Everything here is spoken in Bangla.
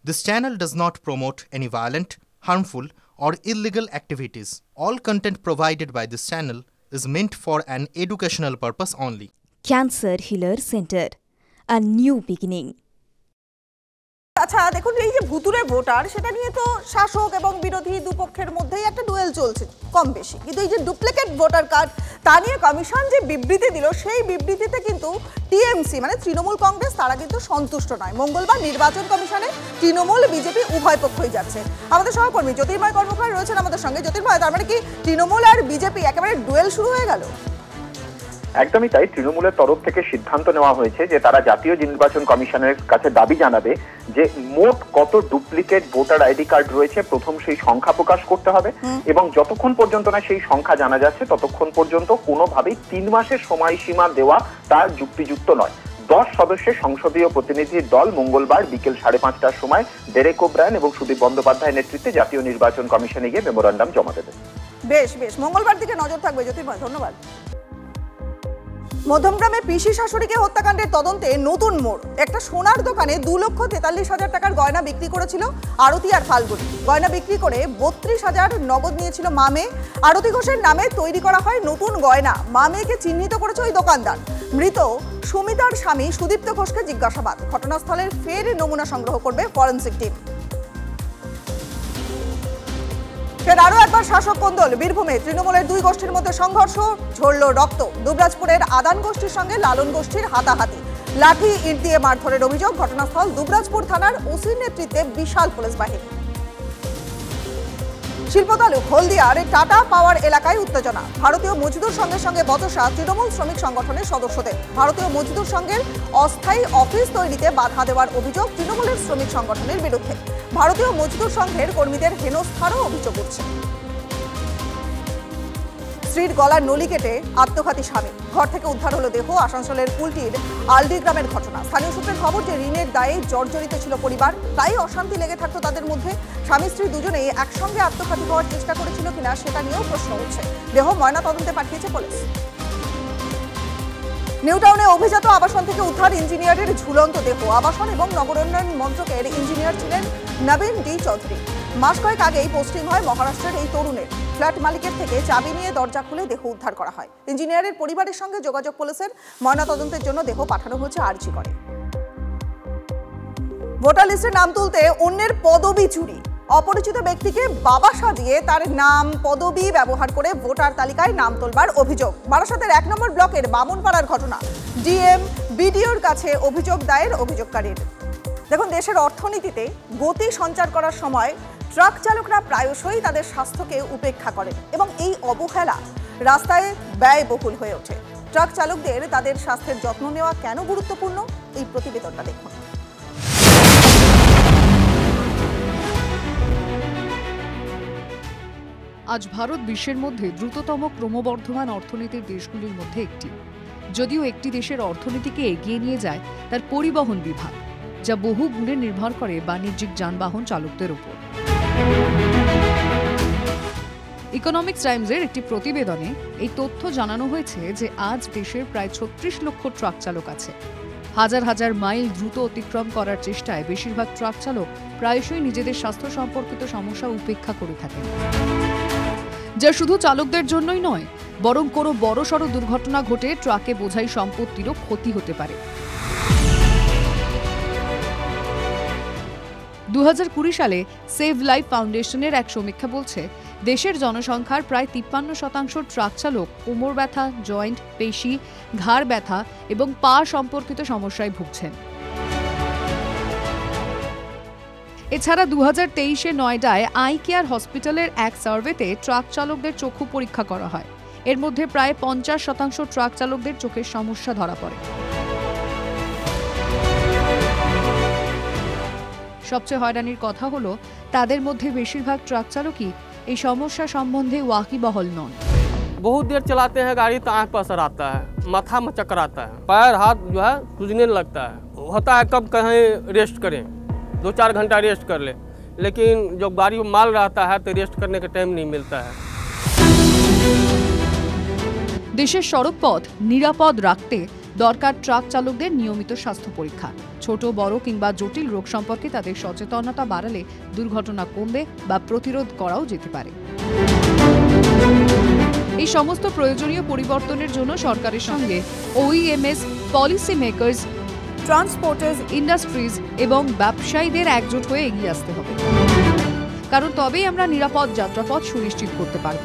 This channel does not promote any violent, harmful, or illegal activities. All content provided by this channel is meant for an educational purpose only. Cancer Healer Center, a new beginning. আচ্ছা দেখুন, এই যে ভুতুরে ভোটার, সেটা নিয়ে তো শাসক এবং বিরোধী দুপক্ষের মধ্যেই একটা ডুয়েল চলছে কম বেশি, কিন্তু এই যে ডুপ্লিকেট ভোটার কার্ড, তা নিয়ে কমিশন যে বিবৃতি দিল, সেই বিবৃতিতে কিন্তু টিএমসি মানে তৃণমূল কংগ্রেস তারা কিন্তু সন্তুষ্ট নয়। মঙ্গলবার নির্বাচন কমিশনে তৃণমূল বিজেপি উভয় পক্ষই যাচ্ছে। আমাদের সহকর্মী জ্যোতির্ময় কর্মকার রয়েছেন আমাদের সঙ্গে। জ্যোতির্ময়, তার মানে কি তৃণমূল আর বিজেপি একেবারে ডুয়েল শুরু হয়ে গেল? একদমই তাই। তৃণমূলের তরফ থেকে সিদ্ধান্ত নেওয়া হয়েছে যে তারা জাতীয় নির্বাচন কমিশনের কাছে দাবি জানাবে যে মোট কত ডুপ্লিকেট ভোটার আইডি কার্ড রয়েছে, প্রথম সেই সংখ্যা প্রকাশ করতে হবে এবং যতক্ষণ পর্যন্ত না সেই সংখ্যা জানা যাচ্ছে ততক্ষণ পর্যন্ত কোনোভাবেই 3 মাসের সময়সীমা দেওয়া তা যুক্তিযুক্ত নয়। 10 সদস্যের সংসদীয় প্রতিনিধির দল মঙ্গলবার বিকেল 5:30টার সময় ডেরেক ওব্রায়ান এবং সুদীপ বন্দ্যোপাধ্যায়ের নেতৃত্বে জাতীয় নির্বাচন কমিশনে গিয়ে মেমোরান্ডাম জমা দেবে। বেশ, মঙ্গলবার দিকে নজর থাকবে জ্যোতির্ময়, ধন্যবাদ। মধ্যমগ্রামে পিসি শাশুড়িকে হত্যাকাণ্ডের তদন্তে নতুন মোড়। একটা সোনার দোকানে 2,43,000 টাকার গয়না বিক্রি করেছিল আরতি আর ফাল্গুনি। গয়না বিক্রি করে 32,000 নগদ নিয়েছিল মামে। আরতি ঘোষের নামে তৈরি করা হয় নতুন গয়না। মামেকে চিহ্নিত করেছে ওই দোকানদার। মৃত সুমিতার স্বামী সুদীপ্ত ঘোষকে জিজ্ঞাসাবাদ। ঘটনাস্থলের ফের নমুনা সংগ্রহ করবে ফরেনসিক টিম। ফের আরো একবার শাসক কোন্দল। বীরভূমে তৃণমূলের 2 গোষ্ঠীর মধ্যে সংঘর্ষ, ঝরল রক্ত। দুবরাজপুরের আদান গোষ্ঠীর সঙ্গে লালন গোষ্ঠীর হাতাহাতি। লাঠি ইট দিয়ে মারধরের অভিযোগ। ঘটনাস্থল দুবরাজপুর থানার ওসির নেতৃত্বে বিশাল পুলিশ বাহিনী। শিল্পতালুক হলদিয়ার টাটা পাওয়ার এলাকায় উত্তেজনা। ভারতীয় মজদুর সংঘের সঙ্গে বচসা তৃণমূল শ্রমিক সংগঠনের সদস্যদের। ভারতীয় মজদুর সংঘের অস্থায়ী অফিস তৈরিতে বাধা দেওয়ার অভিযোগ তৃণমূলের শ্রমিক সংগঠনের বিরুদ্ধে। ভারতীয় মজদুর সংঘের কর্মীদের হেনস্থারও অভিযোগ উঠছে। স্ত্রীর গলার নলি কেটে আত্মঘাতী স্বামী। ঘর থেকে উদ্ধার হলো দেহ। আসানসোলের কুলটির আলডি গ্রামের ঘটনা। স্থানীয় সূত্রের খবর যে ঋণের দায়ে জর্জরিত ছিল পরিবার। তাই অশান্তি লেগে থাকতো তাদের মধ্যে। স্বামী স্ত্রী দুজনেই একসঙ্গে আত্মঘাতী হওয়ার চেষ্টা করেছিল কিনা সেটা নিয়েও প্রশ্ন উঠছে। দেহ ময়না তদন্তে পাঠিয়েছে পুলিশ। নিউটাউনে অভিজাত আবাসন থেকে উদ্ধার ইঞ্জিনিয়ারের ঝুলন্ত দেহ। আবাসন এবং নগরোন্নয়ন মন্ত্রকের ইঞ্জিনিয়ার ছিলেন নবীন ডি চৌধুরী। মাস কয়েক আগেই পোস্টিং হয় মহারাষ্ট্রের এই তরুণের। ফ্ল্যাট মালিকের থেকে চাবি নিয়ে দরজা খুলে দেহ উদ্ধার করা হয়। ইঞ্জিনিয়ারের পরিবারের সঙ্গে যোগাযোগ পুলিশের। ময়নাতদন্তের জন্য দেহ পাঠানো হয়েছে আরজি করে। ভোটার লিস্টে নাম তুলতে অন্যের পদবি চুরি। অপরিচিত ব্যক্তিকে বাবা সাজিয়ে তার নাম পদবি ব্যবহার করে ভোটার তালিকায় নাম তোলবার অভিযোগ। বারাসাতের 1 নম্বর ব্লকের বামনপাড়ার ঘটনা। ডিএম বিডিওর কাছে অভিযোগ দায়ের অভিযোগকারীর। দেখুন, দেশের অর্থনীতিতে গতি সঞ্চার করার সময় ট্রাক চালকরা প্রায়শই তাদের স্বাস্থ্যকে উপেক্ষা করেন এবং এই অবহেলা রাস্তায় ব্যয়বহুল হয়ে ওঠে। ট্রাক চালকদের তাদের স্বাস্থ্যের যত্ন নেওয়া কেন গুরুত্বপূর্ণ, এই প্রতিবেদনটা দেখুন। আজ ভারত বিশ্বের মধ্যে দ্রুততম ক্রমবর্ধমান অর্থনীতির দেশগুলির মধ্যে একটি। যদিও একটি দেশের অর্থনীতিকে এগিয়ে নিয়ে যায় তার পরিবহন বিভাগ, যা বহু গুণে নির্ভর করে বাণিজ্যিক যানবাহন চালকদের উপর। ইকোনমিক্স টাইমসের একটি প্রতিবেদনে এই তথ্য জানানো হয়েছে যে আজ দেশের প্রায় 36 লক্ষ ট্রাক চালক আছে। হাজার হাজার মাইল দ্রুত অতিক্রম করার চেষ্টায় বেশিরভাগ ট্রাক চালক প্রায়শই নিজেদের স্বাস্থ্য সম্পর্কিত সমস্যা উপেক্ষা করে থাকেন, যা শুধু চালকদের জন্যই নয়, বরং কোনো বড়সড় দুর্ঘটনা ঘটে ট্রাকে বোঝাই সম্পত্তিরও ক্ষতি হতে পারে। 2020 সালে সেভ লাইফ ফাউন্ডেশনের এক সমীক্ষা বলছে দেশের জনসংখ্যার প্রায় 53% ট্রাক চালক কোমর ব্যথা, জয়েন্ট, পেশি, ঘাড় ব্যথা এবং পা সম্পর্কিত সমস্যায় ভুগছেন। এছাড়া 2023-এ নয়ডায় আই কেয়ার হসপিটালের এক সার্ভেতে ট্রাক চালকদের চক্ষু পরীক্ষা করা হয়। এর মধ্যে প্রায় 50% ট্রাক চালকদের চোখের সমস্যা ধরা পড়ে। সবচেয়ে হয়রানির কথা হলো তাদের মধ্যে বেশিরভাগ ট্রাক চালকই এই সমস্যা সম্বন্ধে ওয়াকিবহল নন। बहुत देर चलाते हैं गाड़ी तो आँख पर असर आता है, माथा में चक्कर आता है, पैर हाथ जो है सूजने लगता है। होता है कब कहीं रेस्ट करें, 2-4 घंटा रेस्ट कर ले, लेकिन जो गाड़ी में माल रहता है तो रेस्ट करने का टाइम नहीं मिलता है। দেশের সড়কপথ নিরাপদ রাখতে দরকার ট্রাক চালকদের নিয়মিত স্বাস্থ্য পরীক্ষা। ছোট বড় কিংবা জটিল রোগ সম্পর্কে তাদের সচেতনতা বাড়ালে দুর্ঘটনা কমবে বা প্রতিরোধ করাও যেতে পারে। এই সমস্ত প্রয়োজনীয় পরিবর্তনের জন্য সরকারের সঙ্গে ওইএমএস, পলিসি মেকার্স, ট্রান্সপোর্টার্স, ইন্ডাস্ট্রিজ এবং ব্যবসায়ীদের একজোট হয়ে এগিয়ে আসতে হবে, কারণ তবেই আমরা নিরাপদ যাত্রাপথ সুনিশ্চিত করতে পারব।